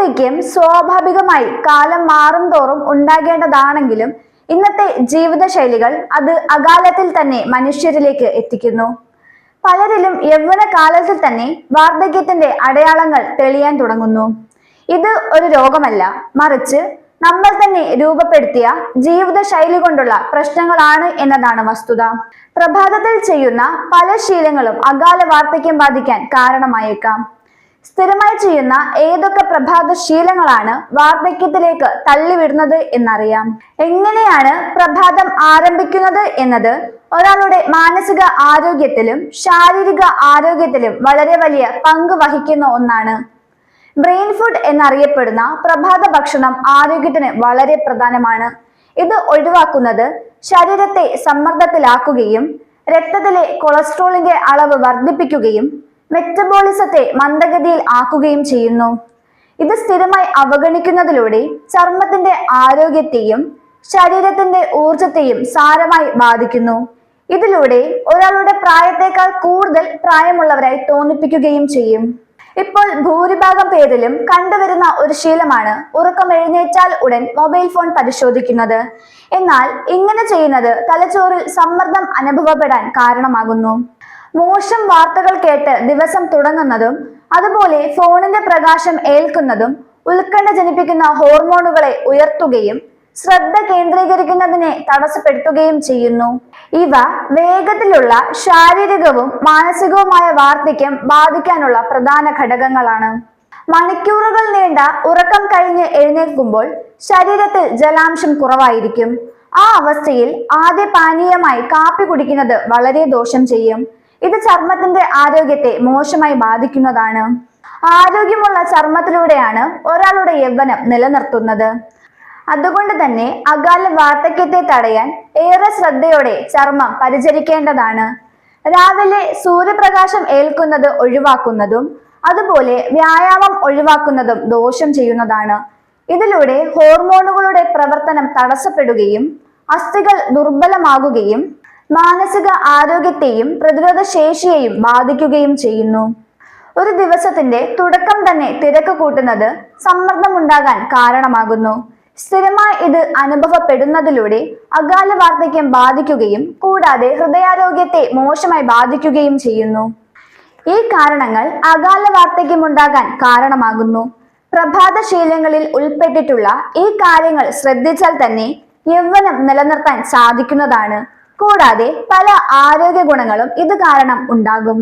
വാർദ്ധക്യം സ്വാഭാവികമായി കാലം മാറും തോറും ഉണ്ടാകേണ്ടതാണെങ്കിലും ഇന്നത്തെ ജീവിതശൈലികൾ അത് അകാലത്തിൽ തന്നെ മനുഷ്യരിലേക്ക് എത്തിക്കുന്നു. പലരിലും യൗവന കാലത്തിൽ തന്നെ വാർദ്ധക്യത്തിന്റെ അടയാളങ്ങൾ തെളിയാൻ തുടങ്ങുന്നു. ഇത് ഒരു രോഗമല്ല, മറിച്ച് നമ്മൾ തന്നെ രൂപപ്പെടുത്തിയ ജീവിതശൈലി കൊണ്ടുള്ള പ്രശ്നങ്ങളാണ് എന്നതാണ് വസ്തുത. പ്രഭാതത്തിൽ ചെയ്യുന്ന പല ശീലങ്ങളും അകാല വാർദ്ധക്യം ബാധിക്കാൻ കാരണമായേക്കാം. സ്ഥിരമായി ചെയ്യുന്ന ഏതൊക്കെ പ്രഭാത ശീലങ്ങളാണ് വാർദ്ധക്യത്തിലേക്ക് തള്ളിവിടുന്നത് എന്നറിയാം. എങ്ങനെയാണ് പ്രഭാതം ആരംഭിക്കുന്നത് എന്നത് ഒരാളുടെ മാനസിക ആരോഗ്യത്തിലും ശാരീരിക ആരോഗ്യത്തിലും വളരെ വലിയ പങ്ക് വഹിക്കുന്ന ഒന്നാണ്. ബ്രെയിൻ ഫുഡ് എന്നറിയപ്പെടുന്ന പ്രഭാത ഭക്ഷണം ആരോഗ്യത്തിന് വളരെ പ്രധാനമാണ്. ഇത് ഒഴിവാക്കുന്നത് ശരീരത്തെ സമ്മർദ്ദത്തിലാക്കുകയും രക്തത്തിലെ കൊളസ്ട്രോളിന്റെ അളവ് വർദ്ധിപ്പിക്കുകയും മെറ്റബോളിസത്തെ മന്ദഗതിയിൽ ആക്കുകയും ചെയ്യുന്നു. ഇത് സ്ഥിരമായി അവഗണിക്കുന്നതിലൂടെ ചർമ്മത്തിന്റെ ആരോഗ്യത്തെയും ശരീരത്തിന്റെ ഊർജത്തെയും സാരമായി ബാധിക്കുന്നു. ഇതിലൂടെ ഒരാളുടെ പ്രായത്തേക്കാൾ കൂടുതൽ പ്രായമുള്ളവരായി തോന്നിപ്പിക്കുകയും ചെയ്യും. ഇപ്പോൾ ഭൂരിഭാഗം പേരിലും കണ്ടുവരുന്ന ഒരു ശീലമാണ് ഉറക്കം എഴുന്നേറ്റാൽ ഉടൻ മൊബൈൽ ഫോൺ പരിശോധിക്കുന്നത്. എന്നാൽ ഇങ്ങനെ ചെയ്യുന്നത് തലച്ചോറിൽ സമ്മർദ്ദം അനുഭവപ്പെടാൻ കാരണമാകുന്നു. മോശം വാർത്തകൾ കേട്ട് ദിവസം തുടങ്ങുന്നതും അതുപോലെ ഫോണിന്റെ പ്രകാശം ഏൽക്കുന്നതും ഉത്കണ്ഠ ജനിപ്പിക്കുന്ന ഹോർമോണുകളെ ഉയർത്തുകയും ശ്രദ്ധ കേന്ദ്രീകരിക്കുന്നതിനെ തടസ്സപ്പെടുത്തുകയും ചെയ്യുന്നു. ഇവ വേഗത്തിലുള്ള ശാരീരികവും മാനസികവുമായ വാർദ്ധക്യം ബാധിക്കാനുള്ള പ്രധാന ഘടകങ്ങളാണ്. മണിക്കൂറുകൾ നീണ്ട ഉറക്കം കഴിഞ്ഞ് എഴുന്നേൽക്കുമ്പോൾ ശരീരത്തിൽ ജലാംശം കുറവായിരിക്കും. ആ അവസ്ഥയിൽ ആദ്യ പാനീയമായി കാപ്പി കുടിക്കുന്നത് വളരെ ദോഷം ചെയ്യും. ഇത് ചർമ്മത്തിന്റെ ആരോഗ്യത്തെ മോശമായി ബാധിക്കുന്നതാണ്. ആരോഗ്യമുള്ള ചർമ്മത്തിലൂടെയാണ് ഒരാളുടെ യൗവനം നിലനിർത്തുന്നത്. അതുകൊണ്ട് തന്നെ അകാല വാർദ്ധക്യത്തെ തടയാൻ ഏറെ ശ്രദ്ധയോടെ ചർമ്മം പരിചരിക്കേണ്ടതാണ്. രാവിലെ സൂര്യപ്രകാശം ഏൽക്കുന്നത് ഒഴിവാക്കുന്നതും അതുപോലെ വ്യായാമം ഒഴിവാക്കുന്നതും ദോഷം ചെയ്യുന്നതാണ്. ഇതിലൂടെ ഹോർമോണുകളുടെ പ്രവർത്തനം തടസ്സപ്പെടുകയും അസ്ഥികൾ ദുർബലമാകുകയും മാനസിക ആരോഗ്യത്തെയും പ്രതിരോധ ശേഷിയെയും ബാധിക്കുകയും ചെയ്യുന്നു. ഒരു ദിവസത്തിന്റെ തുടക്കം തന്നെ തിരക്ക് കൂട്ടുന്നത് സമ്മർദ്ദമുണ്ടാകാൻ കാരണമാകുന്നു. സ്ഥിരമായി ഇത് അനുഭവപ്പെടുന്നതിലൂടെ അകാല വാർദ്ധക്യം ബാധിക്കുകയും കൂടാതെ ഹൃദയാരോഗ്യത്തെ മോശമായി ബാധിക്കുകയും ചെയ്യുന്നു. ഈ കാരണങ്ങൾ അകാല വാർദ്ധക്യം ഉണ്ടാകാൻ കാരണമാകുന്നു. പ്രഭാതശീലങ്ങളിൽ ഉൾപ്പെട്ടിട്ടുള്ള ഈ കാര്യങ്ങൾ ശ്രദ്ധിച്ചാൽ തന്നെ യൗവനം നിലനിർത്താൻ സാധിക്കുന്നതാണ്. കൂടാതെ പല ആരോഗ്യ ഗുണങ്ങളും ഇത് കാരണം ഉണ്ടാകും.